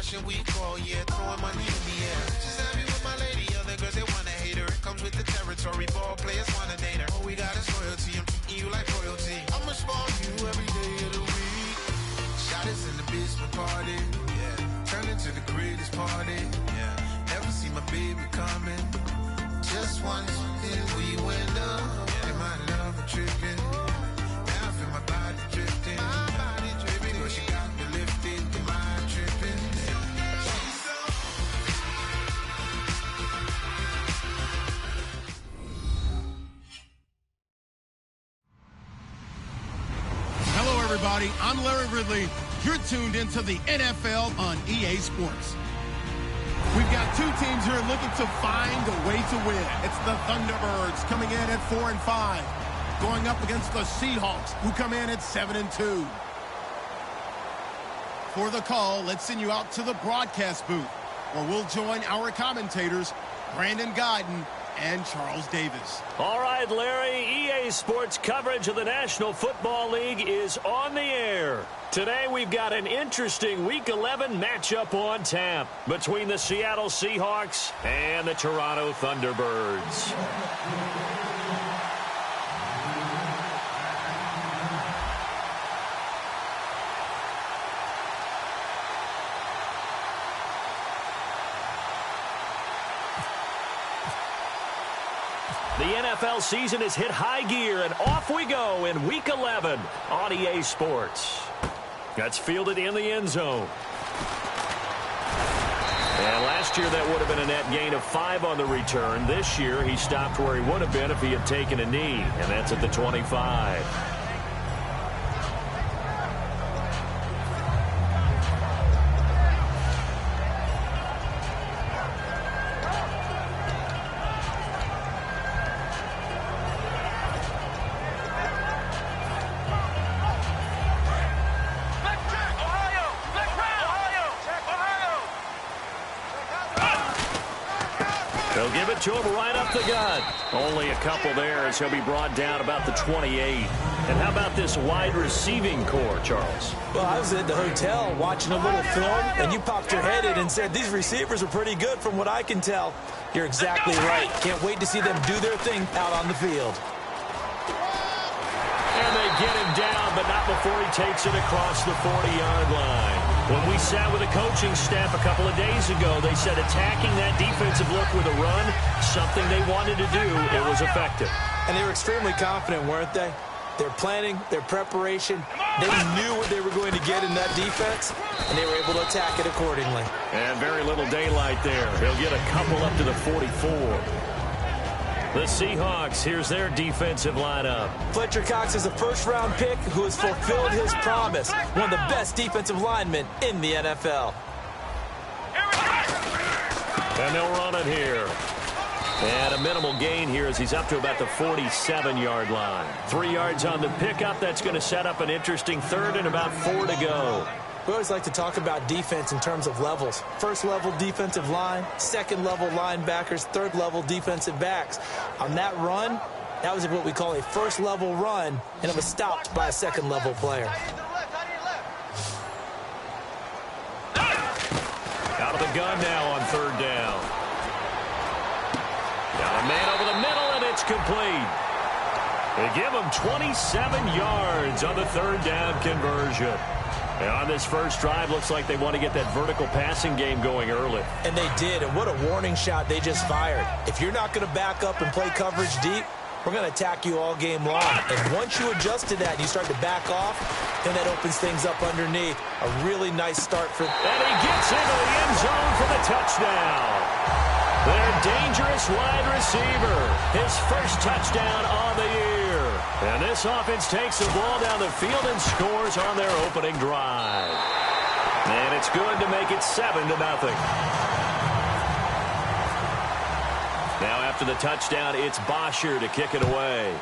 Fashion week, oh yeah, throwing money in the air. Just happy with my lady, other girls they wanna hate her. It comes with the territory, ball players wanna date her. All we got is loyalty, I'm treating you like royalty. I'ma spoil you every day of the week. Shot is in the basement party, yeah. Turn into the greatest party, yeah. Never see my baby coming. Just once, then we went up. Yeah. And my love a tripping. Now I feel my body drifting. My body dripping. But she got me lifted. The mind tripping. She's so. Hello, everybody. I'm Larry Ridley. You're tuned into the NFL on EA Sports. We've got two teams here looking to find a way to win. It's the Thunderbirds coming in at 4-5, going up against the Seahawks, who come in at 7-2. For the call, let's send you out to the broadcast booth, where we'll join our commentators, Brandon Guyton and Charles Davis. All right, Larry, EA Sports coverage of the National Football League is on the air. Today we've got an interesting Week 11 matchup on tap between the Seattle Seahawks and the Toronto Thunderbirds. The NFL season has hit high gear, and off we go in Week 11 on EA Sports. That's fielded in the end zone. And last year that would have been a net gain of 5 on the return. This year he stopped where he would have been if he had taken a knee, and that's at the 25. They'll give it to him right up the gut. Only a couple there as he'll be brought down about the 28. And how about this wide receiving core, Charles? Well, I was at the hotel watching a little film, and you popped your head in and said, these receivers are pretty good from what I can tell. You're exactly right. Can't wait to see them do their thing out on the field. And they get him down, but not before he takes it across the 40-yard line. When we sat with the coaching staff a couple of days ago, they said attacking that defensive look with a run, something they wanted to do, it was effective. And they were extremely confident, weren't they? Their planning, their preparation, they knew what they were going to get in that defense, and they were able to attack it accordingly. And very little daylight there. He'll get a couple up to the 44. The Seahawks, here's their defensive lineup. Fletcher Cox is a first-round pick who has fulfilled his promise. One of the best defensive linemen in the NFL. And they'll run it here. And a minimal gain here as he's up to about the 47-yard line. 3 yards on the pickup. That's going to set up an interesting third and about 4 to go. We always like to talk about defense in terms of levels. First-level defensive line, second-level linebackers, third-level defensive backs. On that run, that was what we call a first-level run, and it was stopped by a second-level player. Out of the gun now on third down. Got a man over the middle, and it's complete. They give him 27 yards on the third down conversion. And on this first drive, looks like they want to get that vertical passing game going early. And they did, and what a warning shot they just fired. If you're not going to back up and play coverage deep, we're going to attack you all game long. And once you adjust to that and you start to back off, then that opens things up underneath. A really nice start for... And he gets into the end zone for the touchdown. Their dangerous wide receiver. His first touchdown on the year. And this offense takes the ball down the field and scores on their opening drive. And it's good to make it 7-0. Now after the touchdown, it's Bosher to kick it away.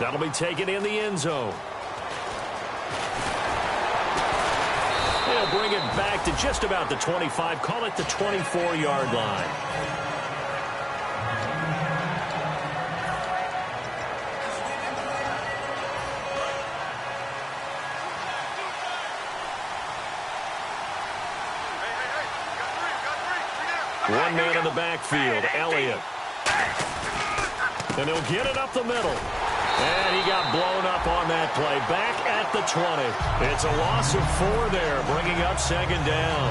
That'll be taken in the end zone. They'll bring it back to just about the 25. Call it the 24-yard line. One man in the backfield, Elliott. And he'll get it up the middle. And he got blown up on that play. Back at the 20. It's a loss of 4 there, bringing up second down.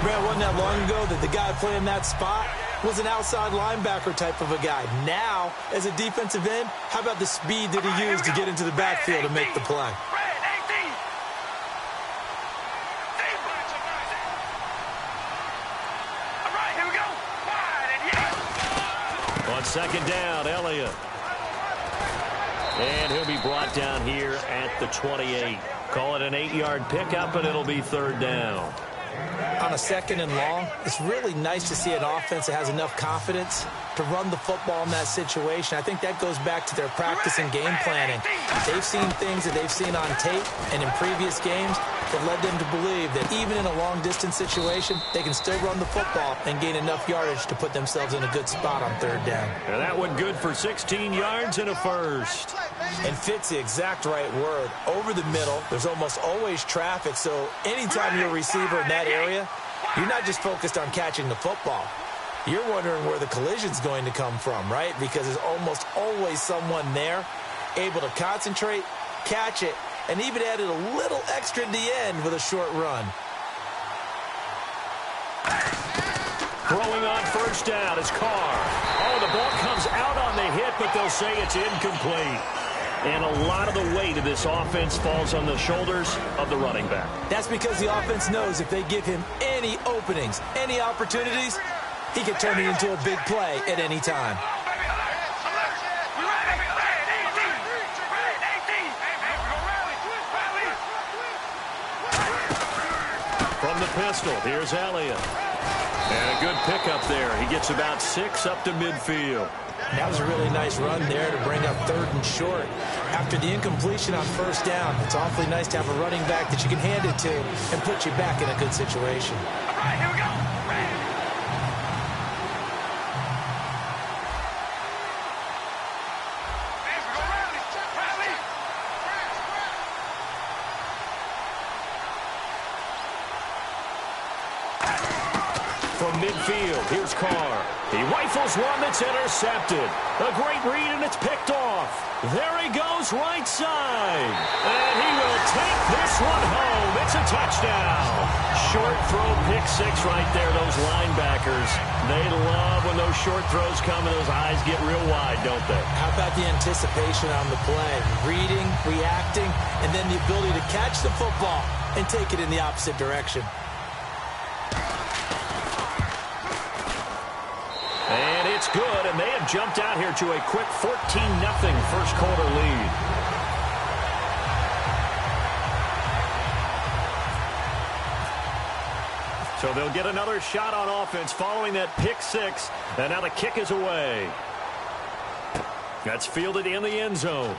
Brad, wasn't that long ago that the guy playing that spot was an outside linebacker type of a guy. Now, as a defensive end, how about the speed that he used to get into the backfield and make the play? On second down, Elliott. And he'll be brought down here at the 28. Call it an 8-yard pickup, and it'll be third down. On a second and long, it's really nice to see an offense that has enough confidence to run the football in that situation. I think that goes back to their practice and game planning. They've seen things that they've seen on tape and in previous games that led them to believe that even in a long-distance situation, they can still run the football and gain enough yardage to put themselves in a good spot on third down. And that one good for 16 yards and a first. And fit's the exact right word. Over the middle, there's almost always traffic, so anytime you're a receiver in that area, you're not just focused on catching the football. You're wondering where the collision's going to come from, right? Because there's almost always someone there able to concentrate, catch it, and even added a little extra at the end with a short run. Throwing on first down is Carr. Oh, the ball comes out on the hit, but they'll say it's incomplete. And a lot of the weight of this offense falls on the shoulders of the running back. That's because the offense knows if they give him any openings, any opportunities, he can turn it into a big play at any time. From the pistol, here's Elliott. And a good pickup there. He gets about 6 up to midfield. That was a really nice run there to bring up third and short. After the incompletion on first down, it's awfully nice to have a running back that you can hand it to and put you back in a good situation. All right, here we go. From midfield, here's Carr. He rifles one that's intercepted. A great read, and it's picked off. There he goes, right side. And he will take this one home. It's a touchdown. Short throw, pick 6 right there. Those linebackers, they love when those short throws come and those eyes get real wide, don't they? How about the anticipation on the play? Reading, reacting, and then the ability to catch the football and take it in the opposite direction. And it's good, and they have jumped out here to a quick 14-0 first quarter lead. So they'll get another shot on offense following that pick 6, and now the kick is away. That's fielded in the end zone.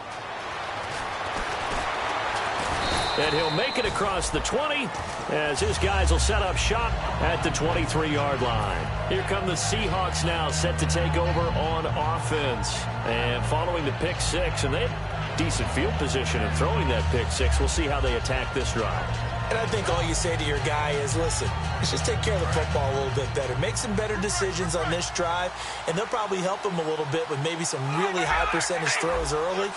And he'll make it across the 20 as his guys will set up shop at the 23-yard line. Here come the Seahawks now set to take over on offense. And following the pick 6, and they have decent field position in throwing that pick 6. We'll see how they attack this drive. And I think all you say to your guy is, listen, let's just take care of the football a little bit better. Make some better decisions on this drive, and they'll probably help him a little bit with maybe some really high percentage throws early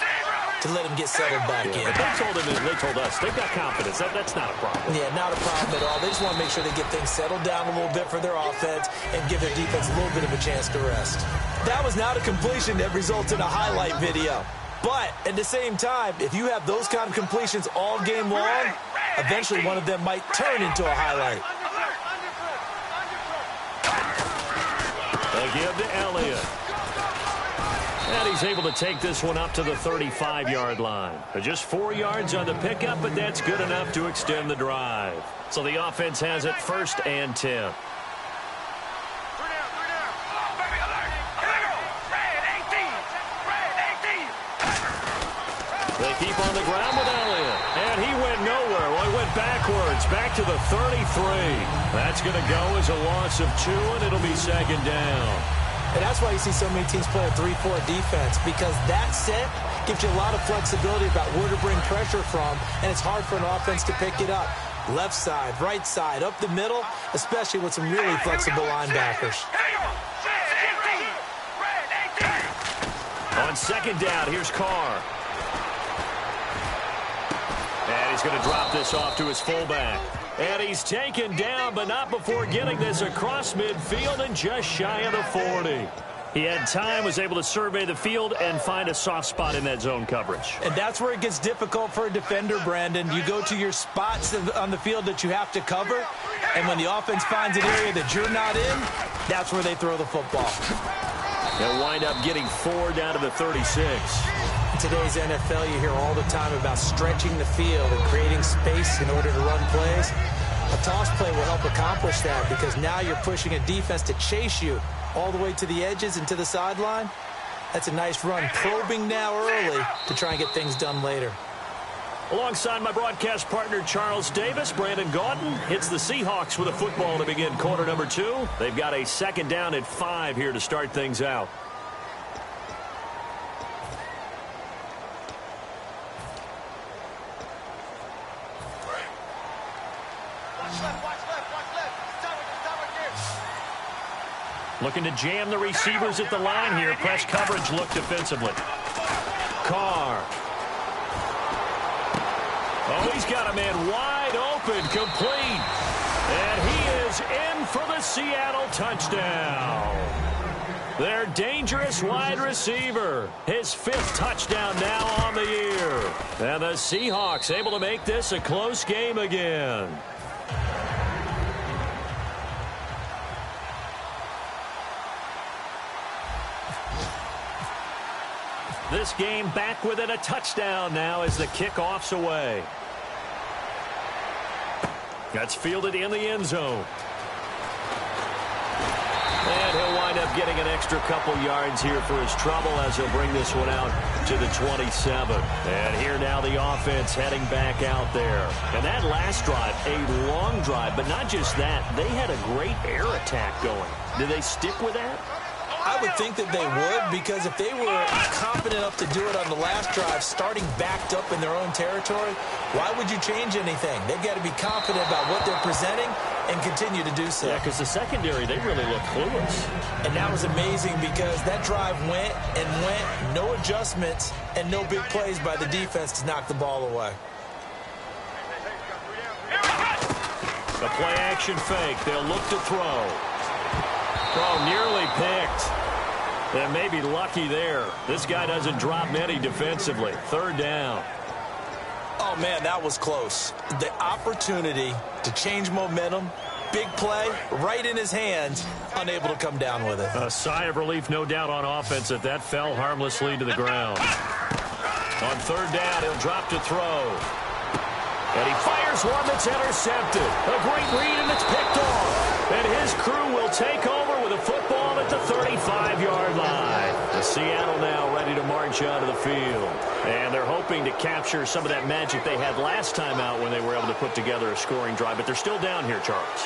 to let him get settled back in. But they told him, and they told us, they've got confidence. That's not a problem. Yeah, not a problem at all. They just want to make sure they get things settled down a little bit for their offense and give their defense a little bit of a chance to rest. That was not a completion that results in a highlight video. But at the same time, if you have those kind of completions all game long, eventually one of them might turn into a highlight. They'll give to Elliott. And he's able to take this one up to the 35-yard line. Just 4 yards on the pickup, but that's good enough to extend the drive. So the offense has it 1st and 10. They keep on the ground with Elliott. And he went nowhere. Well, he went backwards, back to the 33. That's going to go as a loss of 2, and it'll be second down. And that's why you see so many teams play a 3-4 defense, because that set gives you a lot of flexibility about where to bring pressure from, and it's hard for an offense to pick it up. left side, right side, up the middle, especially with some really flexible linebackers. On second down, here's Carr. And he's going to drop this off to his fullback. And he's taken down, but not before getting this across midfield and just shy of the 40. He had time, was able to survey the field and find a soft spot in that zone coverage. And that's where it gets difficult for a defender, Brandon. You go to your spots on the field that you have to cover, and when the offense finds an area that you're not in, that's where they throw the football. They'll wind up getting 4 down to the 36. In today's NFL, you hear all the time about stretching the field and creating space in order to run plays. A toss play will help accomplish that because now you're pushing a defense to chase you all the way to the edges and to the sideline. That's a nice run, probing now early to try and get things done later. Alongside my broadcast partner, Charles Davis, Brandon Gaudin hits the Seahawks with a football to begin quarter number 2. They've got a second down at 5 here to start things out. Looking to jam the receivers at the line here. Press coverage look defensively. Carr. Oh, he's got a man wide open, complete. And he is in for the Seattle touchdown. Their dangerous wide receiver. His 5th touchdown now on the year. And the Seahawks able to make this a close game again. This game back within a touchdown now as the kickoff's away. That's fielded in the end zone. And he'll wind up getting an extra couple yards here for his trouble as he'll bring this one out to the 27. And here now the offense heading back out there. And that last drive, a long drive, but not just that. They had a great air attack going. Did they stick with that? I would think that they would, because if they were confident enough to do it on the last drive, starting backed up in their own territory, why would you change anything? They've got to be confident about what they're presenting and continue to do so. Yeah, because the secondary, they really look clueless. And that was amazing because that drive went and went, no adjustments and no big plays by the defense to knock the ball away. The play-action fake. They'll look to throw. Oh, nearly picked. They may be lucky there. This guy doesn't drop many defensively. 3rd down. Oh, man, that was close. The opportunity to change momentum, big play, right in his hands, unable to come down with it. A sigh of relief, no doubt, on offense that that fell harmlessly to the ground. On 3rd down, he'll drop to throw. And he fires one that's intercepted. A great read, and it's picked off. And his crew will take over with a football at the 35-yard line. The Seattle now ready to march onto the field. And they're hoping to capture some of that magic they had last time out when they were able to put together a scoring drive. But they're still down here, Charles.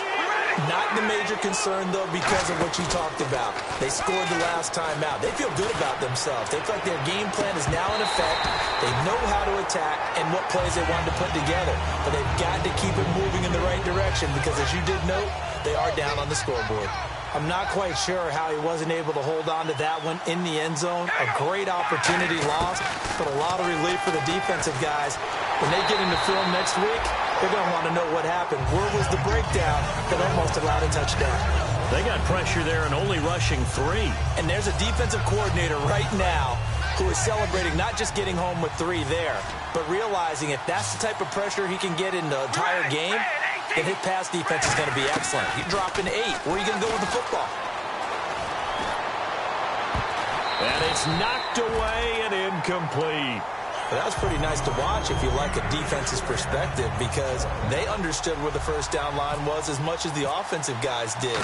Not the major concern, though, because of what you talked about. They scored the last time out. They feel good about themselves. They feel like their game plan is now in effect. They know how to attack and what plays they want to put together. But they've got to keep it moving in the right direction because, as you did note, they are down on the scoreboard. I'm not quite sure how he wasn't able to hold on to that one in the end zone. A great opportunity lost, but a lot of relief for the defensive guys. When they get into film next week, they're going to want to know what happened. Where was the breakdown that almost allowed a touchdown? They got pressure there and only rushing 3. And there's a defensive coordinator right now who is celebrating not just getting home with 3 there, but realizing if that's the type of pressure he can get in the entire game, then his pass defense is going to be excellent. You're dropping 8. Where are you going to go with the football? And it's knocked away and incomplete. But that was pretty nice to watch if you like a defense's perspective because they understood where the first down line was as much as the offensive guys did.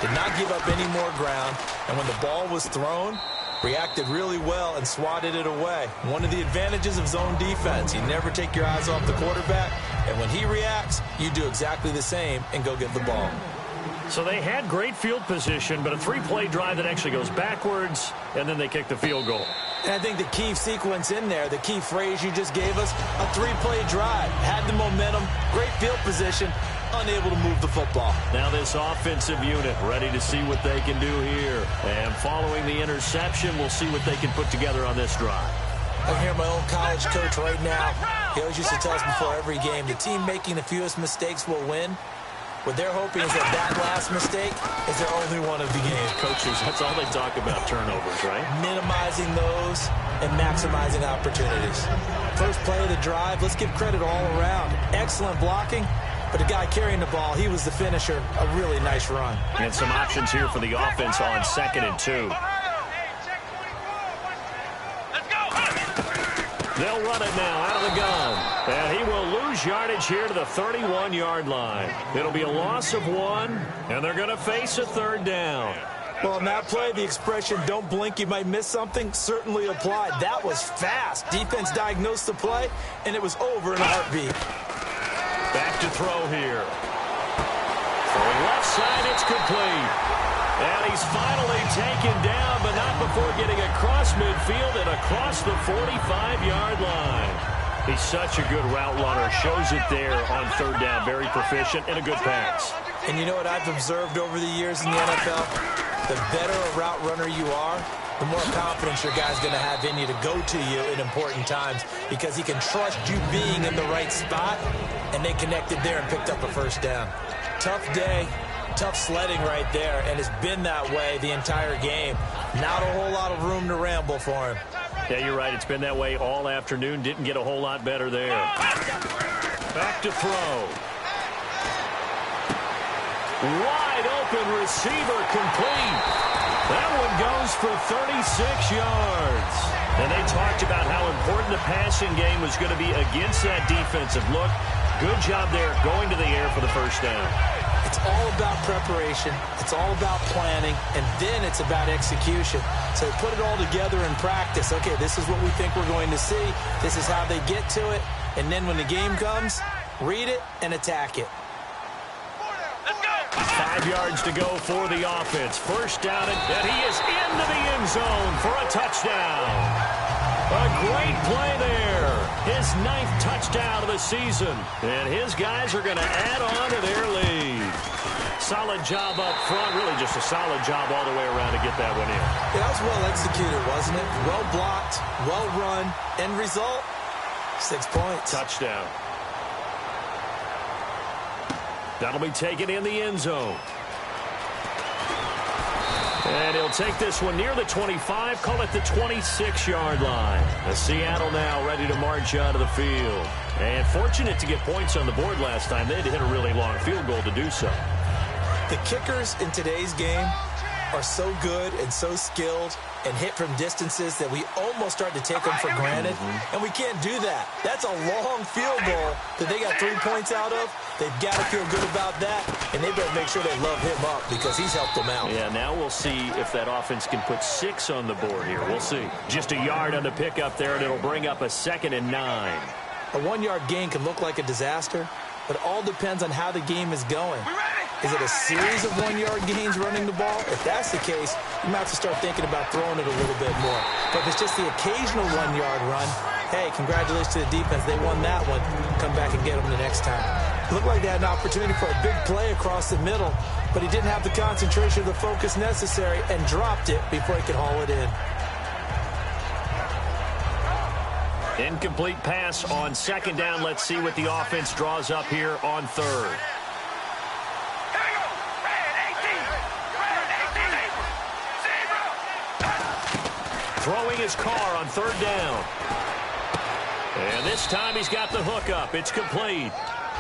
Did not give up any more ground, and when the ball was thrown, reacted really well and swatted it away. One of the advantages of zone defense, you never take your eyes off the quarterback, and when he reacts, you do exactly the same and go get the ball. So they had great field position, but a 3-play drive that actually goes backwards, and then they kick the field goal. And I think the key sequence in there, the key phrase you just gave us, a 3-play drive. Had the momentum, great field position, unable to move the football. Now this offensive unit ready to see what they can do here. And following the interception, we'll see what they can put together on this drive. I hear my own college coach right now. He always used to tell us before every game, the team making the fewest mistakes will win. What they're hoping is that last mistake is their only one of the game. Coaches, that's all they talk about, turnovers, right? Minimizing those and maximizing opportunities. First play of the drive, let's give credit all around. Excellent blocking, but the guy carrying the ball, he was the finisher. A really nice run. And some options here for the offense on 2nd and 2. They'll run it now out of the gun. And he will lose yardage here to the 31-yard line. It'll be a loss of 1, and they're going to face a 3rd down. Well, on that play, the expression, don't blink, you might miss something, certainly applied. That was fast. Defense diagnosed the play, and it was over in a heartbeat. Back to throw here. Throwing left side, it's complete. And he's finally taken down, but not before getting across midfield and across the 45-yard line. He's such a good route runner. Shows it there on 3rd down. Very proficient and a good pass. And you know what I've observed over the years in the NFL? The better a route runner you are, the more confidence your guy's going to have in you to go to you in important times because he can trust you being in the right spot, and they connected there and picked up a 1st down. Tough day. Tough sledding right there, and it's been that way the entire game. Not a whole lot of room to ramble for him. Yeah, you're right. It's been that way all afternoon. Didn't get a whole lot better there. Back to throw. Wide open receiver complete. That one goes for 36 yards. And they talked about how important the passing game was going to be against that defensive look. Good job there going to the air for the 1st down. It's all about preparation. It's all about planning. And then it's about execution. So put it all together in practice. Okay, this is what we think we're going to see. This is how they get to it. And then when the game comes, read it and attack it. 5 yards to go for the offense. 1st down, and he is into the end zone for a touchdown. A great play there. His 9th touchdown of the season. And his guys are going to add on to their lead. Solid job up front. Really just a solid job all the way around to get that one in. Yeah, that was well executed, wasn't it? Well blocked, well run. End result, 6 points. Touchdown. That'll be taken in the end zone. And he'll take this one near the 25, call it the 26-yard line. As Seattle now ready to march out of the field. And fortunate to get points on the board last time. They had to hit a really long field goal to do so. The kickers in today's game are so good and so skilled and hit from distances that we almost start to take them for granted. And we can't do that. That's a long field goal that they got 3 points out of. They've got to feel good about that, and they better make sure they love him up because he's helped them out. Yeah, now we'll see if that offense can put 6 on the board here. We'll see. Just a yard on the pickup there, and it'll bring up a 2nd and 9. A 1-yard gain can look like a disaster, but it all depends on how the game is going. Is it a series of 1-yard gains running the ball? If that's the case, you might have to start thinking about throwing it a little bit more. But if it's just the occasional 1-yard run, hey, congratulations to the defense. They won that one. Come back and get them the next time. It looked like they had an opportunity for a big play across the middle, but he didn't have the concentration or the focus necessary and dropped it before he could haul it in. Incomplete pass on 2nd down. Let's see what the offense draws up here on 3rd. Throwing his car on 3rd down. And this time he's got the hook up. It's complete.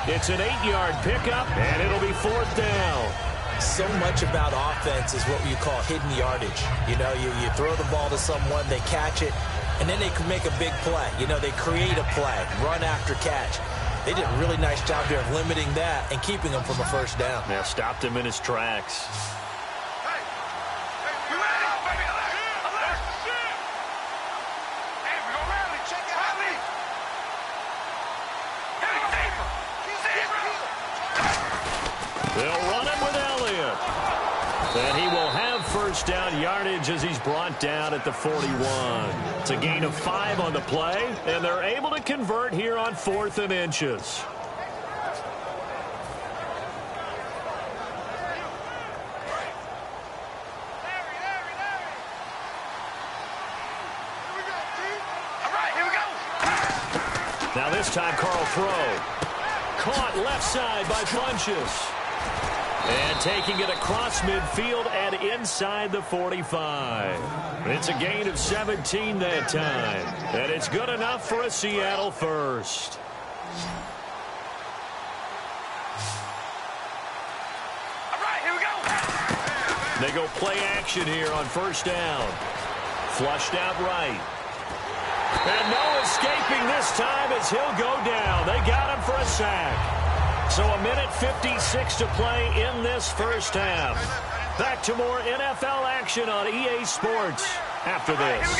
It's an 8-yard pickup, and it'll be 4th down. So much about offense is what you call hidden yardage. You know, you throw the ball to someone, they catch it, and then they can make a big play. You know, they create a play, run after catch. They did a really nice job here of limiting that and keeping him from a 1st down. Now stopped him in his tracks. first down yardage as he's brought down at the 41. It's a gain of 5 on the play, and they're able to convert here on 4th and inches. Now this time, Carl throw. Caught left side by Funchess. And taking it across midfield and inside the 45. It's a gain of 17 that time. And it's good enough for a Seattle first. All right, here we go. They go play action here on first down. Flushed out right. And no escaping this time as he'll go down. They got him for a sack. So a minute 56 to play in this first half. Back to more NFL action on EA Sports after this.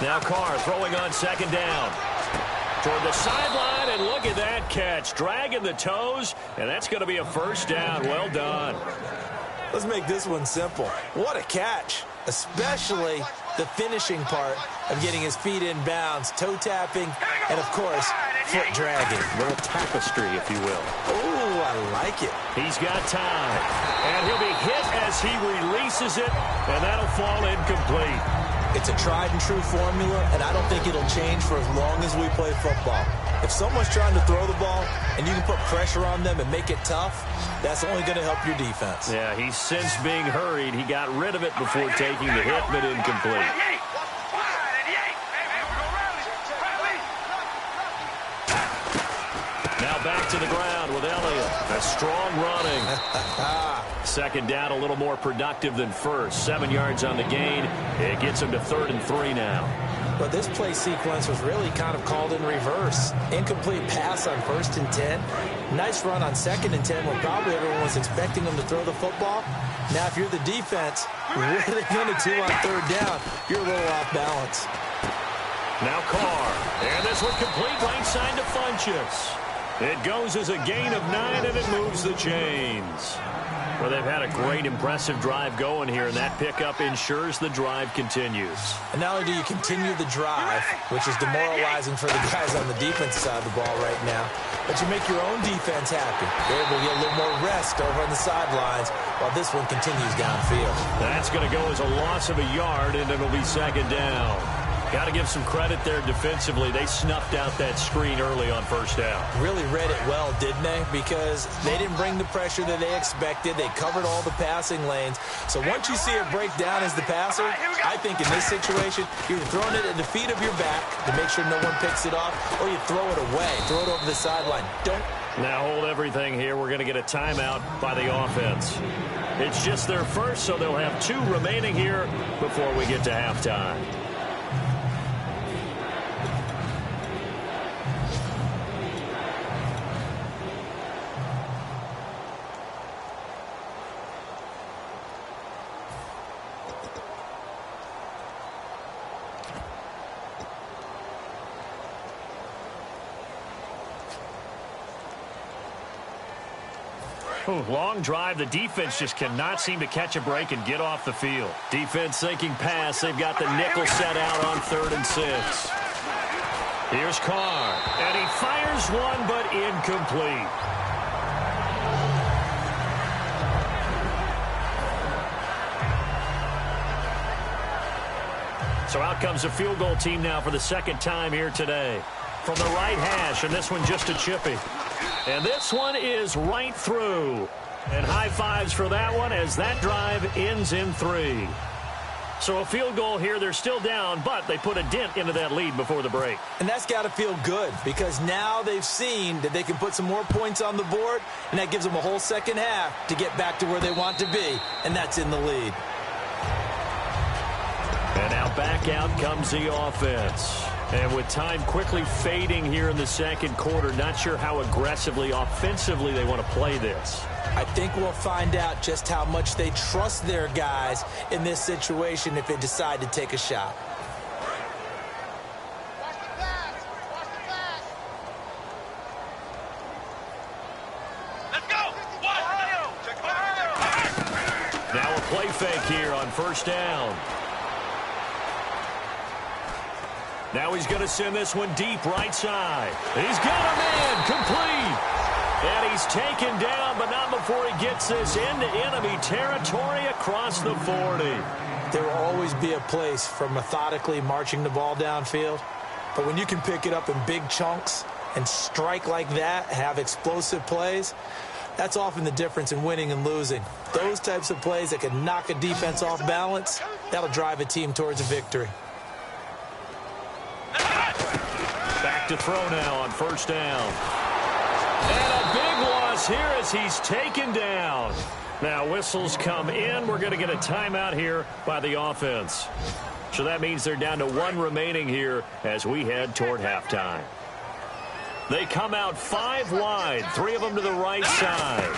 Now Carr throwing on second down. Toward the sideline, and look at that catch. Dragging the toes, and that's going to be a first down. Well done. Let's make this one simple. What a catch, especially the finishing part of getting his feet in bounds, toe tapping, and, of course, foot dragging. A little tapestry, if you will. Oh, I like it. He's got time, and he'll be hit as he releases it, and that'll fall incomplete. It's a tried-and-true formula, and I don't think it'll change for as long as we play football. If someone's trying to throw the ball and you can put pressure on them and make it tough, that's only going to help your defense. Yeah, he's since being hurried. He got rid of it before taking the hit, but incomplete. Now back to the ground with Elliott. A strong running. Second down, a little more productive than first. 7 yards on the gain. It gets him to 3rd and 3 now. But this play sequence was really kind of called in reverse. Incomplete pass on 1st and 10. Nice run on 2nd and 10 when probably everyone was expecting him to throw the football. Now, if you're the defense, what are they going to do on 3rd down? You're a little off balance. Now Carr. And this one complete right side to Funchess. It goes as a gain of 9, and it moves the chains. Well, they've had a great, impressive drive going here, and that pickup ensures the drive continues. And not only do you continue the drive, which is demoralizing for the guys on the defensive side of the ball right now, but you make your own defense happy. They're able to get a little more rest over on the sidelines while this one continues downfield. That's going to go as a loss of a yard, and it'll be 2nd down. Got to give some credit there defensively. They snuffed out that screen early on 1st down. Really read it well, didn't they? Because they didn't bring the pressure that they expected. They covered all the passing lanes. So once you see it break down as the passer, I think in this situation, you're throwing it at the feet of your back to make sure no one picks it off, or you throw it away, throw it over the sideline. Don't. Now hold everything here. We're going to get a timeout by the offense. It's just their first, so they'll have 2 remaining here before we get to halftime. Long drive. The defense just cannot seem to catch a break and get off the field. Defense thinking pass. They've got the nickel set out on 3rd and 6. Here's Carr. And he fires one, but incomplete. So out comes the field goal team now for the 2nd time here today. From the right hash, and this one just a chippy. And this one is right through. And high fives for that one as that drive ends in 3. So a field goal here. They're still down, but they put a dent into that lead before the break. And that's got to feel good because now they've seen that they can put some more points on the board, and that gives them a whole second half to get back to where they want to be, and that's in the lead. And now back out comes the offense. And with time quickly fading here in the 2nd quarter, not sure how aggressively, offensively they want to play this. I think we'll find out just how much they trust their guys in this situation if they decide to take a shot. fake here on first down. Now he's going to send this one deep right side. He's got a man complete. And he's taken down, but not before he gets this into enemy territory across the 40. There will always be a place for methodically marching the ball downfield. But when you can pick it up in big chunks and strike like that, have explosive plays, that's often the difference in winning and losing. Those types of plays that can knock a defense off balance, that'll drive a team towards a victory. Back to throw now on first down. And a big loss here as he's taken down. Now whistles come in. We're going to get a timeout here by the offense. So that means they're down to one remaining here as we head toward halftime. They come out 5 wide, 3 of them to the right side.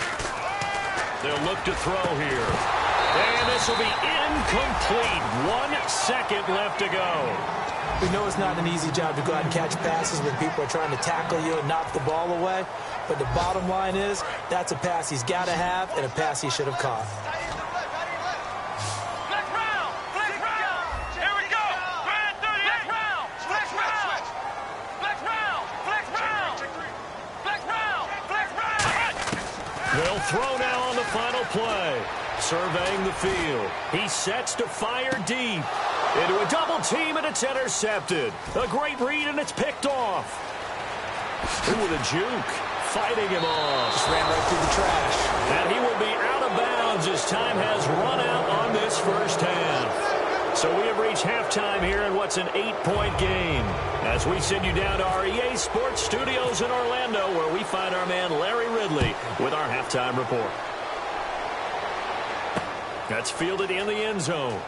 They'll look to throw here. And this will be incomplete. 1 second left to go. We know it's not an easy job to go out and catch passes when people are trying to tackle you and knock the ball away. But the bottom line is, that's a pass he's got to have and a pass he should have caught. They'll throw now on the final play. Surveying the field. He sets to fire deep. Into a double team, and it's intercepted. A great read, and it's picked off. Ooh, with a juke. Fighting him off. Just ran right through the trash. And he will be out of bounds as time has run out on this first half. So we have reached halftime here in what's an 8-point game. As we send you down to our EA Sports Studios in Orlando, where we find our man Larry Ridley with our halftime report. That's fielded in the end zone.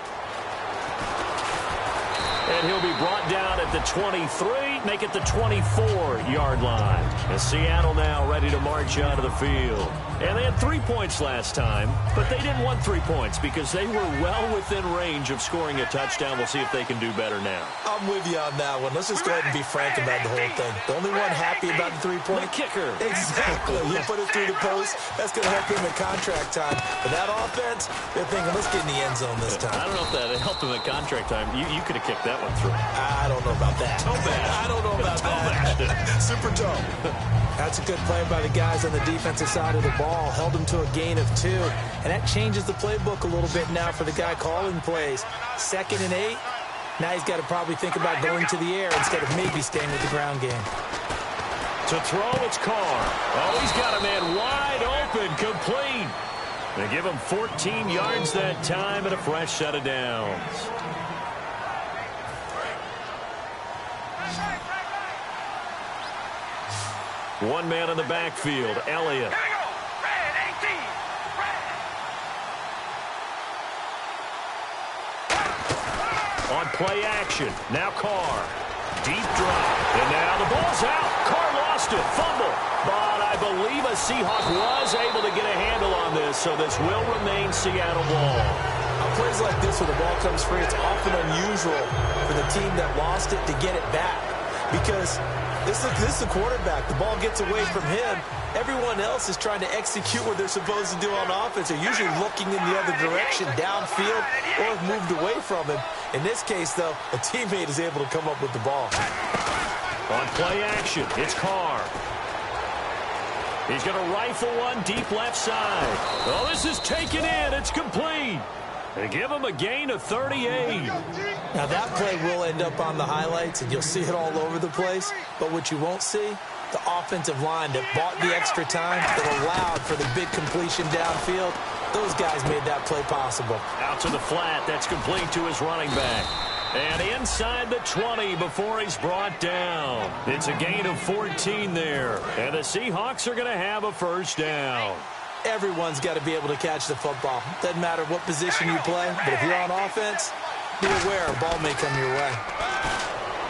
And he'll be brought down at the 23, make it the 24-yard line. And Seattle now ready to march out of the field. And they had 3 points last time, but they didn't want 3 points because they were well within range of scoring a touchdown. We'll see if they can do better now. I'm with you on that one. Let's just go ahead and be frank about the whole thing. The only one happy about the 3-point? The kicker. Exactly. You put it through the post. That's going to help him in contract time. But that offense, they're thinking, let's get in the end zone this time. I don't know if that helped him in contract time. You could have kicked that one through. I don't know about that. I don't know about that. Super toe. That's a good play by the guys on the defensive side of the ball. Held them to a gain of 2. And that changes the playbook a little bit now for the guy calling plays. 2nd and 8. Now he's got to probably think about going to the air instead of maybe staying with the ground game. To throw, it's Carr. Oh, he's got a man wide open, complete. They give him 14 yards that time and a fresh set of downs. One man in the backfield, Elliott. On play action, now Carr. Deep drop, and now the ball's out. Carr lost it, fumble. But I believe a Seahawk was able to get a handle on this, so this will remain Seattle ball. On plays like this where the ball comes free, it's often unusual for the team that lost it to get it back. Because this is the quarterback. The ball gets away from him. Everyone else is trying to execute what they're supposed to do on offense. They're usually looking in the other direction, downfield, or have moved away from him. In this case, though, a teammate is able to come up with the ball. On play action, it's Carr. He's going to rifle one deep left side. Oh, this is taken in. It's complete. They give him a gain of 38. Now, that play will end up on the highlights, and you'll see it all over the place. But what you won't see, the offensive line that bought the extra time, that allowed for the big completion downfield, those guys made that play possible. Out to the flat. That's complete to his running back. And inside the 20 before he's brought down. It's a gain of 14 there. And the Seahawks are going to have a first down. Everyone's got to be able to catch the football. Doesn't matter what position you play, but if you're on offense, be aware a ball may come your way.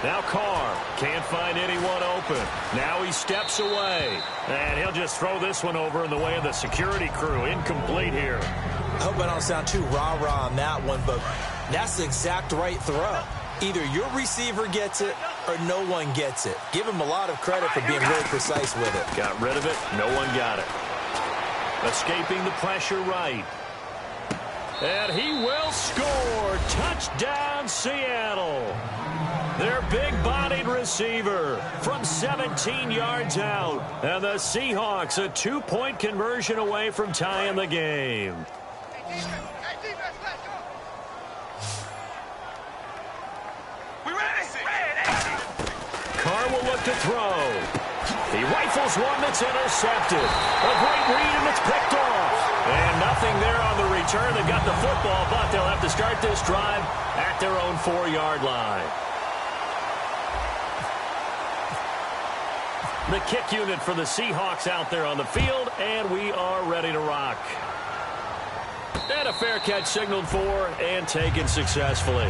Now Carr can't find anyone open. Now he steps away. And he'll just throw this one over in the way of the security crew. Incomplete here. I hope I don't sound too rah-rah on that one, but that's the exact right throw. Either your receiver gets it or no one gets it. Give him a lot of credit for being really precise with it. Got rid of it. No one got it. Escaping the pressure right. And he will score. Touchdown, Seattle. Their big-bodied receiver from 17 yards out. And the Seahawks a 2-point conversion away from tying the game. Carr will look to throw. He rifles one that's intercepted. A great read, and it's picked off. And nothing there on the return. They got the football, but they'll have to start this drive at their own 4-yard line. The kick unit for the Seahawks out there on the field, and we are ready to rock. And a fair catch signaled for and taken successfully.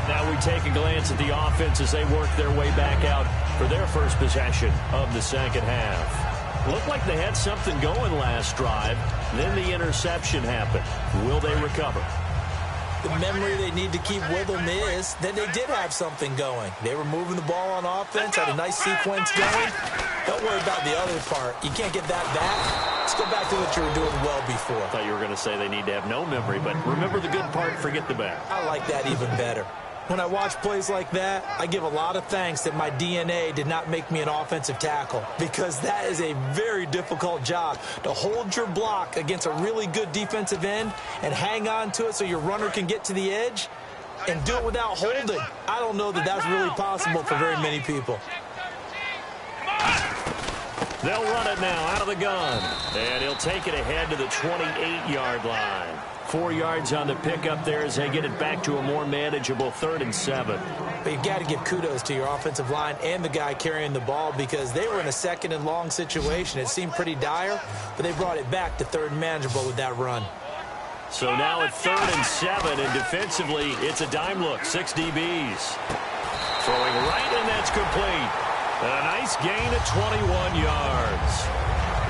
Now we take a glance at the offense as they work their way back out for their first possession of the second half. Looked like they had something going last drive. Then the interception happened. Will they recover? The memory they need to keep with them is that they did have something going. They were moving the ball on offense, had a nice sequence going. Don't worry about the other part. You can't get that back. Let's go back to what you were doing well before. I thought you were going to say they need to have no memory, but remember the good part, forget the bad. I like that even better. When I watch plays like that, I give a lot of thanks that my DNA did not make me an offensive tackle, because that is a very difficult job, to hold your block against a really good defensive end and hang on to it so your runner can get to the edge and do it without holding. I don't know that that's really possible for very many people. They'll run it now out of the gun, and he'll take it ahead to the 28-yard line. 4 yards on the pickup there as they get it back to a more manageable 3rd and 7. But you've got to give kudos to your offensive line and the guy carrying the ball, because they were in a 2nd and long situation. It seemed pretty dire, but they brought it back to 3rd and manageable with that run. So now at 3rd and 7, and defensively, it's a dime look. 6 DBs. Throwing right, and that's complete. A nice gain of 21 yards.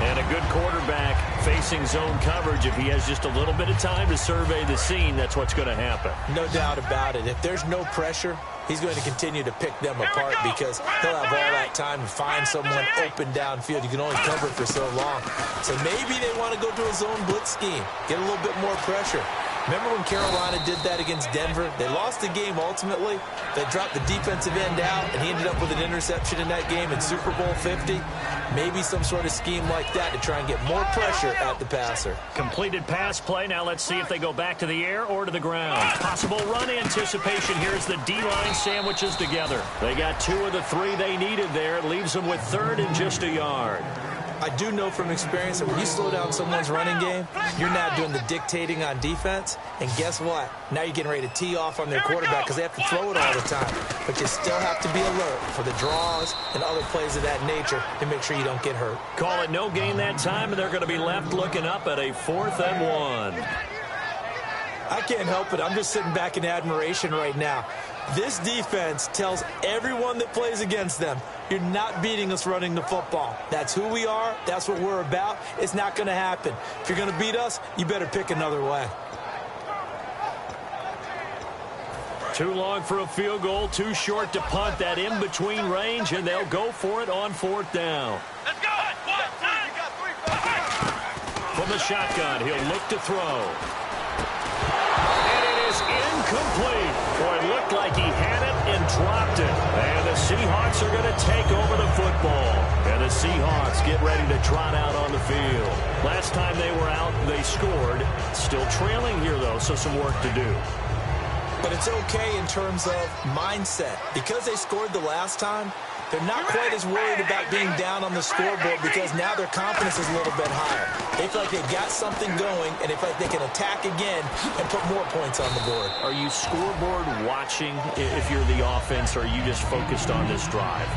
And a good quarterback facing zone coverage. If he has just a little bit of time to survey the scene, that's what's going to happen. No doubt about it. If there's no pressure, he's going to continue to pick them apart, because he'll have all that time to find someone open downfield. You can only cover it for so long. So maybe they want to go to a zone blitz scheme, get a little bit more pressure. Remember when Carolina did that against Denver? They lost the game ultimately. They dropped the defensive end out, and he ended up with an interception in that game in Super Bowl 50. Maybe some sort of scheme like that to try and get more pressure at the passer. Completed pass play. Now let's see if they go back to the air or to the ground. Possible run anticipation here as the D-line sandwiches together. They got 2 of the 3 they needed there. It leaves them with 3rd and just a yard. I do know from experience that when you slow down someone's running game, you're now doing the dictating on defense. And guess what? Now you're getting ready to tee off on their quarterback because they have to throw it all the time. But you still have to be alert for the draws and other plays of that nature to make sure you don't get hurt. Call it no gain that time, and they're going to be left looking up at a 4th and 1. I can't help it. I'm just sitting back in admiration right now. This defense tells everyone that plays against them, you're not beating us running the football. That's who we are. That's what we're about. It's not going to happen. If you're going to beat us, you better pick another way. Too long for a field goal, too short to punt. That in-between range, and they'll go for it on 4th down. Let's go! From the shotgun, he'll look to throw. And it is incomplete. Boy, it looked like he had it and dropped it. And the Seahawks are going to take over the football. And the Seahawks get ready to trot out on the field. Last time they were out, they scored. Still trailing here, though, so some work to do. But it's okay in terms of mindset. Because they scored the last time, they're not quite as worried about being down on the scoreboard, because now their confidence is a little bit higher. They feel like they've got something going, and they feel like they can attack again and put more points on the board. Are you scoreboard watching if you're the offense, or are you just focused on this drive?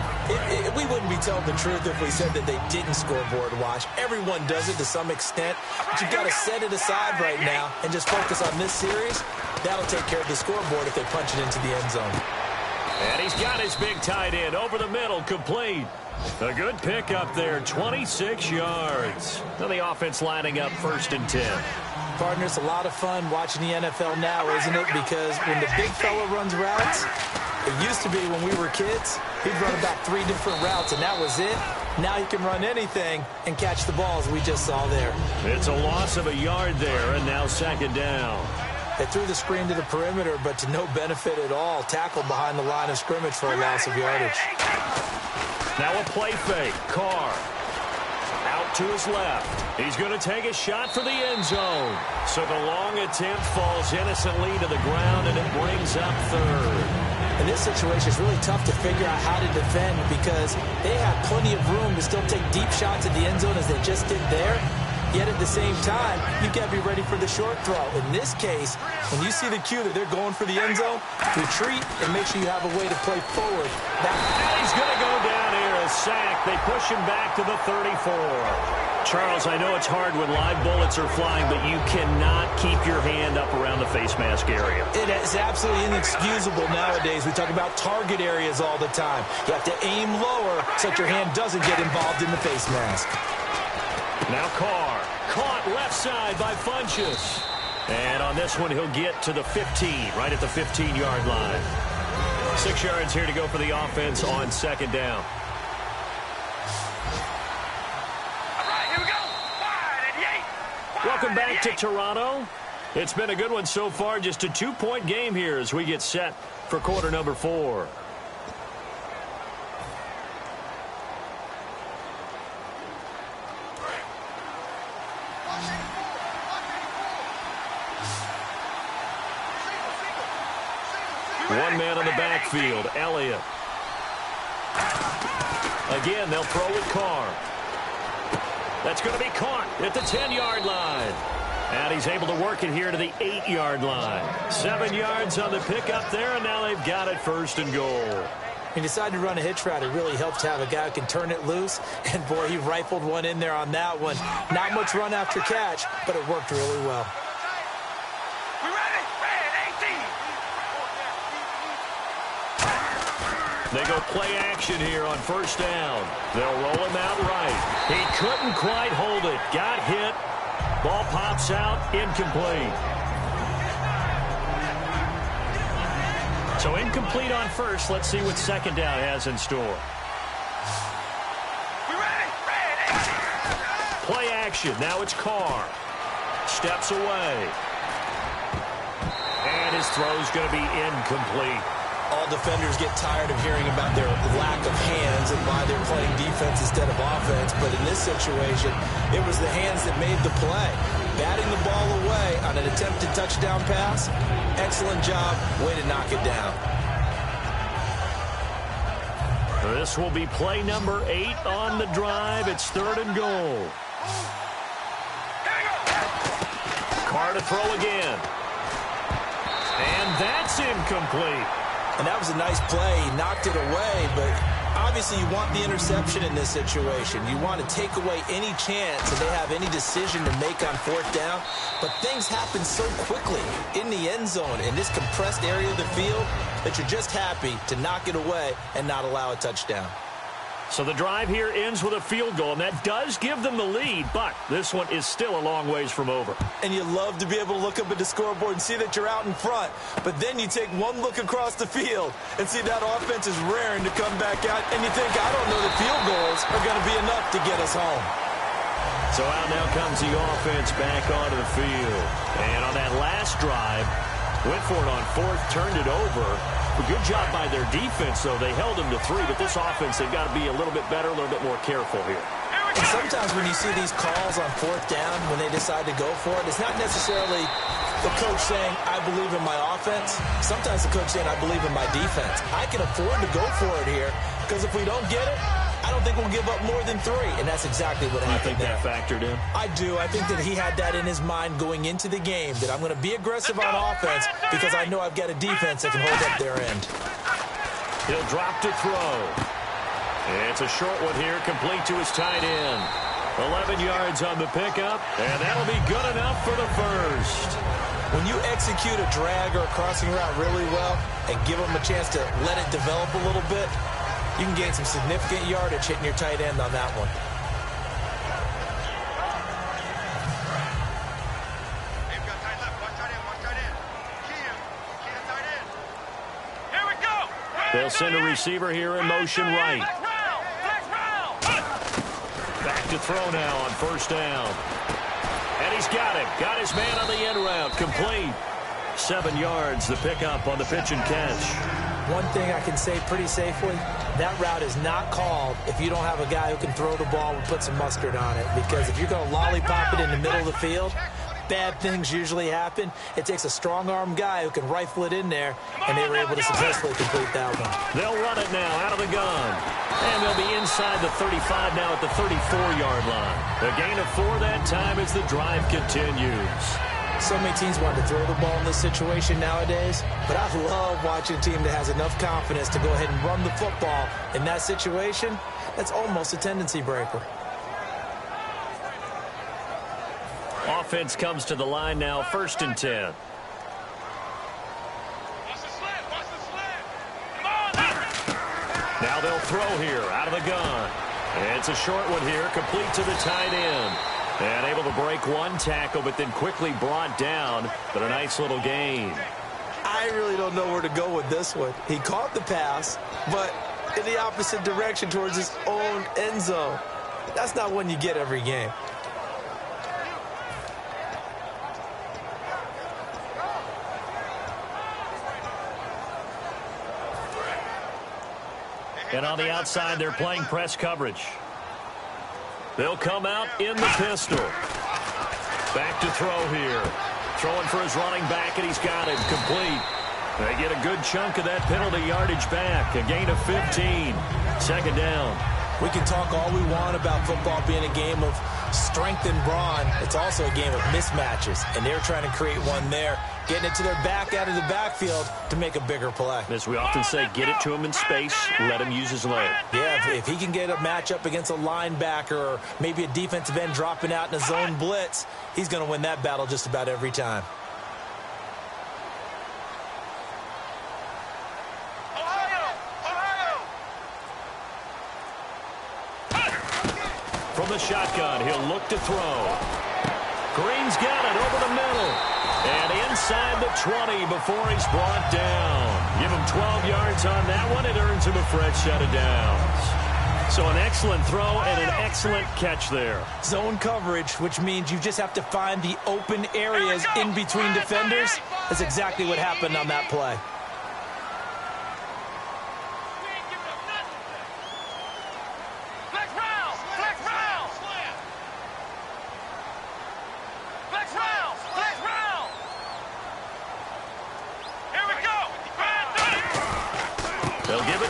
We wouldn't be telling the truth if we said that they didn't scoreboard watch. Everyone does it to some extent, but you've got to set it aside right now and just focus on this series. That'll take care of the scoreboard if they punch it into the end zone. And he's got his big tight end over the middle, complete. A good pick up there, 26 yards. Now the offense lining up 1st and 10. Partner, it's a lot of fun watching the NFL now, isn't it? Because when the big fella runs routes, It used to be when we were kids, he'd run about 3 different routes, and that was it. Now he can run anything and catch the ball, as we just saw there. It's a loss of a yard there, and now second down. They threw the screen to the perimeter, but to no benefit at all. Tackled behind the line of scrimmage for a loss of yardage. Now a play fake. Carr out to his left. He's going to take a shot for the end zone. So the long attempt falls innocently to the ground, and it brings up third. In this situation, it's really tough to figure out how to defend because they have plenty of room to still take deep shots at the end zone as they just did there. Yet at the same time, you've got to be ready for the short throw. In this case, when you see the cue that they're going for the end zone, retreat and make sure you have a way to play forward. Now he's going to go down here, a sack. They push him back to the 34. Charles, I know it's hard when live bullets are flying, but you cannot keep your hand up around the face mask area. It is absolutely inexcusable nowadays. We talk about target areas all the time. You have to aim lower so that your hand doesn't get involved in the face mask. Now Carr, caught left side by Funchess. And on this one, he'll get to the 15, right at the 15-yard line. 6 yards here to go for the offense on second down. All right, here we go. Welcome back to Toronto. It's been a good one so far. Just a 2-point game here as we get set for quarter number 4. One man on the backfield, Elliott. Again, they'll throw with Carr. That's going to be caught at the 10-yard line. And he's able to work it here to the 8-yard line. 7 yards on the pickup there, and now they've got it first and goal. He decided to run a hitch route. It really helps to have a guy who can turn it loose. And, boy, he rifled one in there on that one. Not much run after catch, but it worked really well. They go play action here on first down. They'll roll him out right. He couldn't quite hold it. Got hit. Ball pops out. Incomplete. So incomplete on first. Let's see what second down has in store. Play action. Now it's Carr. Steps away. And his throw's going to be incomplete. All defenders get tired of hearing about their lack of hands and why they're playing defense instead of offense. But in this situation, it was the hands that made the play. Batting the ball away on an attempted touchdown pass. Excellent job. Way to knock it down. This will be play number 8 on the drive. It's third and goal. Carr to throw again. And that's incomplete. And that was a nice play. He knocked it away, but obviously you want the interception in this situation. You want to take away any chance that they have any decision to make on fourth down. But things happen so quickly in the end zone in this compressed area of the field that you're just happy to knock it away and not allow a touchdown. So the drive here ends with a field goal, and that does give them the lead, but this one is still a long ways from over. And you love to be able to look up at the scoreboard and see that you're out in front, but then you take one look across the field and see that offense is raring to come back out, and you think, I don't know that field goals are going to be enough to get us home. So out now comes the offense back onto the field. And on that last drive, went for it on fourth, turned it over. A good job by their defense, though. They held them to 3, but this offense, they've got to be a little bit better, a little bit more careful here. And sometimes when you see these calls on fourth down, when they decide to go for it, it's not necessarily the coach saying, I believe in my offense. Sometimes the coach saying, I believe in my defense. I can afford to go for it here, because if we don't get it, I don't think we'll give up more than 3, and that's exactly what happened there. You think that factored in? I do. I think that he had that in his mind going into the game, that I'm going to be aggressive on offense because I know I've got a defense that can hold up their end. He'll drop to throw. It's a short one here, complete to his tight end. 11 yards on the pickup, and that'll be good enough for the first. When you execute a drag or a crossing route really well and give them a chance to let it develop a little bit, you can gain some significant yardage hitting your tight end on that one. Here we go. They'll send a receiver here in motion right. Back to throw now on first down. And he's got it. Got his man on the end route. Complete. 7 yards, the pickup on the pitch and catch. One thing I can say pretty safely, that route is not called if you don't have a guy who can throw the ball and put some mustard on it. Because if you're going to lollipop it in the middle of the field, bad things usually happen. It takes a strong-arm guy who can rifle it in there, and they were able to successfully complete that one. They'll run it now out of the gun. And they'll be inside the 35 now at the 34-yard line. A gain of 4 that time as the drive continues. So many teams want to throw the ball in this situation nowadays, but I love watching a team that has enough confidence to go ahead and run the football in that situation. That's almost a tendency breaker. Offense comes to the line now, 1st and 10. Now they'll throw here out of the gun. It's a short one here, complete to the tight end. And able to break one tackle, but then quickly brought down. But a nice little gain. I really don't know where to go with this one. He caught the pass, but in the opposite direction towards his own end zone. That's not one you get every game. And on the outside, they're playing press coverage. They'll come out in the pistol. Back to throw here. Throwing for his running back, and he's got it complete. They get a good chunk of that penalty yardage back. A gain of 15. 2nd down. We can talk all we want about football being a game of strength and brawn. It's also a game of mismatches, and they're trying to create one there, getting it to their back out of the backfield to make a bigger play. As we often say, get it to him in space, let him use his leg. Yeah, if he can get a matchup against a linebacker or maybe a defensive end dropping out in a zone blitz, he's going to win that battle just about every time. From the shotgun, he'll look to throw. Green's got it over the middle. And inside the 20 before he's brought down. Give him 12 yards on that one. It earns him a fresh set of downs. So an excellent throw and an excellent catch there. Zone coverage, which means you just have to find the open areas in between defenders. That's exactly what happened on that play.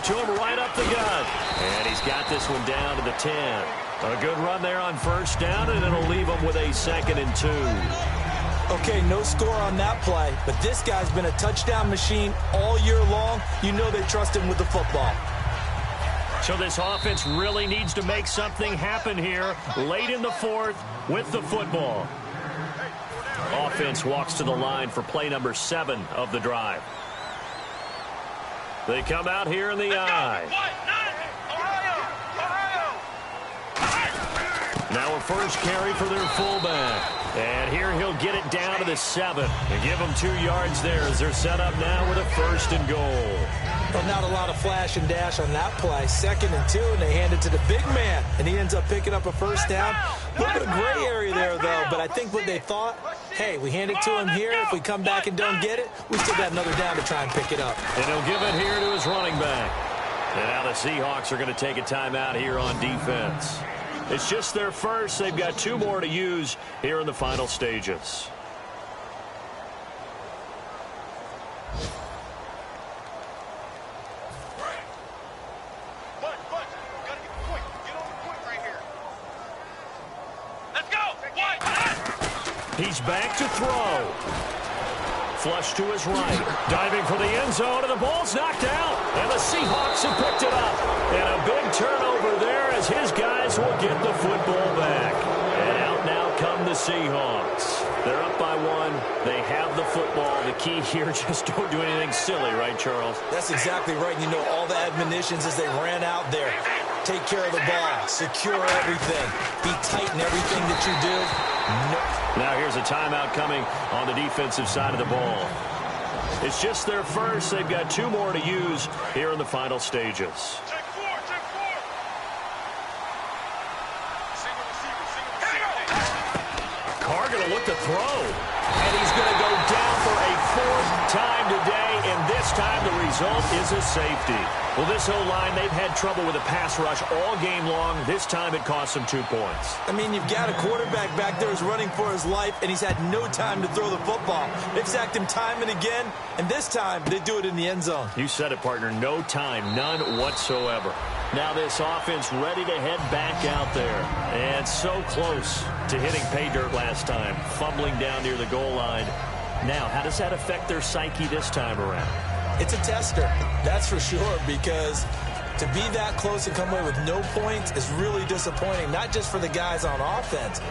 To him right up the gut. And he's got this one down to the 10. A good run there on 1st down, and it'll leave him with a 2nd and 2. Okay, no score on that play, but this guy's been a touchdown machine all year long. You know they trust him with the football. So this offense really needs to make something happen here late in the 4th with the football. Offense walks to the line for play number 7 of the drive. They come out here in the eye. Now a first carry for their fullback. And here he'll get it down to the 7. And give them 2 yards there as they're set up now with a 1st and goal. Well, not a lot of flash and dash on that play. 2nd and 2, and they hand it to the big man. And he ends up picking up a 1st down. A little bit of gray area there, though. But I think what they thought, hey, we hand it to him here. If we come back and don't get it, we still got another down to try and pick it up. And he'll give it here to his running back. And now the Seahawks are going to take a timeout here on defense. It's just their first. They've got 2 more to use here in the final stages. He's back to throw. Flush to his right. Diving for the end zone, and the ball's knocked out. And the Seahawks have picked it up. And a big turnover there as his guys will get the football back. And out now come the Seahawks. They're up by 1. They have the football. The key here, just don't do anything silly, right, Charles? That's exactly right. You know, all the admonitions as they ran out there. Take care of the ball. Secure everything. Be tight in everything that you do. Now here's a timeout coming on the defensive side of the ball. It's just their first. They've got 2 more to use here in the final stages. Check 4. Single receiver. Carr going to look to throw. And he's going to go down for a 4th time today, and this time the result is a safety. Well, this O-line, they've had trouble with a pass rush all game long. This time it cost them 2 points. I mean, you've got a quarterback back there who's running for his life, and he's had no time to throw the football. They've sacked him time and again, and this time they do it in the end zone. You said it, partner. No time, none whatsoever. Now this offense ready to head back out there. And so close to hitting pay dirt last time, fumbling down near the goal line. Now, how does that affect their psyche this time around? It's a tester, that's for sure, because to be that close and come away with no points is really disappointing, not just for the guys on offense,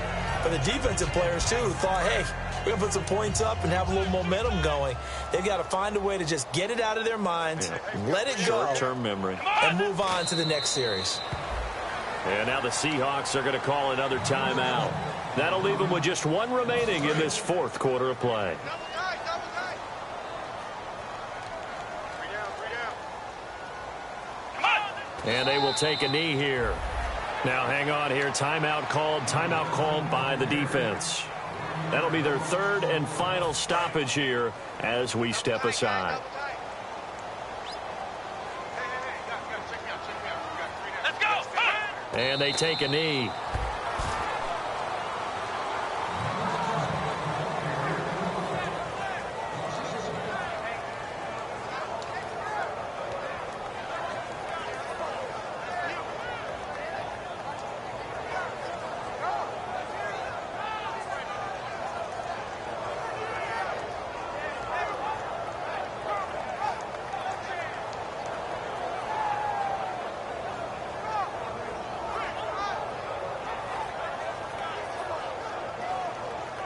but the defensive players, too, who thought, hey, we're going to put some points up and have a little momentum going. They've got to find a way to just get it out of their minds, let it go, short-term memory, and move on to the next series. And now the Seahawks are going to call another timeout. That'll leave them with just 1 remaining in this 4th quarter of play. And they will take a knee here. Now hang on here. Timeout called by the defense. That'll be their 3rd and final stoppage here as we step aside. Let's go. And they take a knee.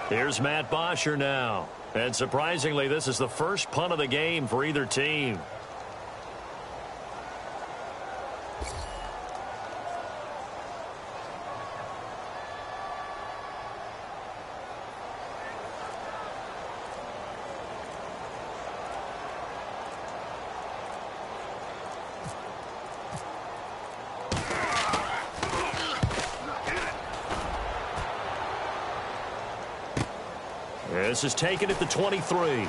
Here's Matt Bosher now. And surprisingly, this is the first punt of the game for either team. This is taken at the 23.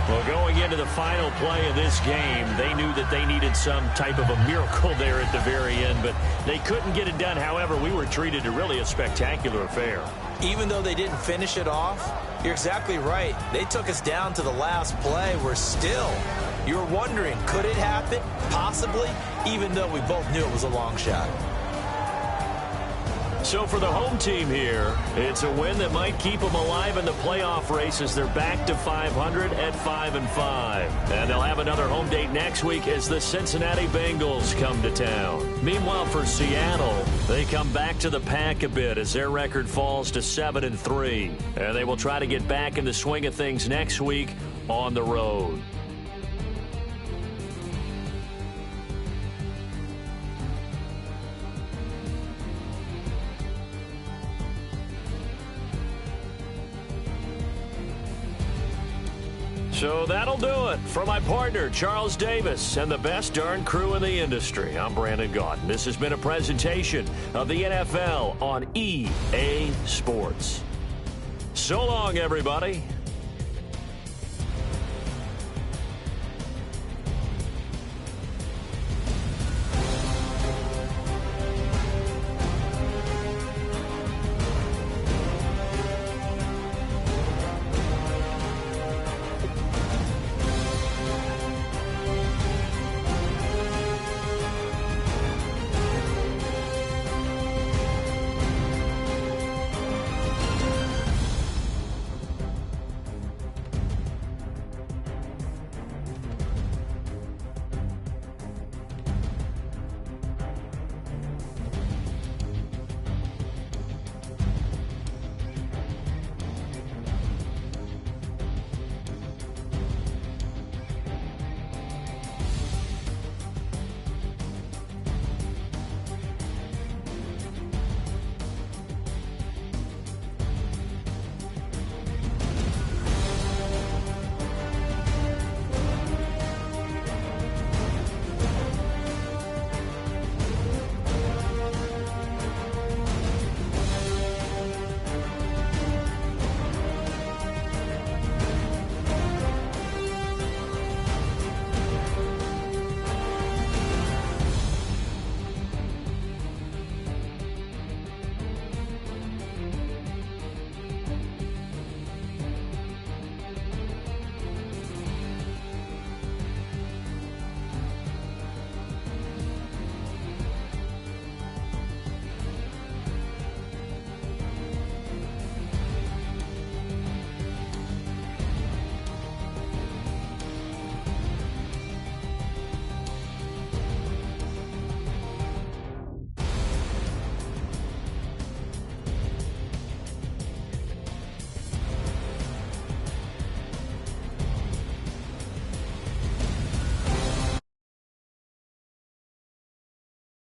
Well, going into the final play of this game, they knew that they needed some type of a miracle there at the very end, but they couldn't get it done. However, we were treated to really a spectacular affair. Even though they didn't finish it off, you're exactly right. They took us down to the last play. We're still, you're wondering, could it happen? Possibly, even though we both knew it was a long shot. So for the home team here, it's a win that might keep them alive in the playoff race as they're back to 500 at 5-5. And they'll have another home date next week as the Cincinnati Bengals come to town. Meanwhile, for Seattle, they come back to the pack a bit as their record falls to 7-3. And they will try to get back in the swing of things next week on the road. So that'll do it. For my partner, Charles Davis, and the best darn crew in the industry, I'm Brandon Gaudin. This has been a presentation of the NFL on EA Sports. So long, everybody.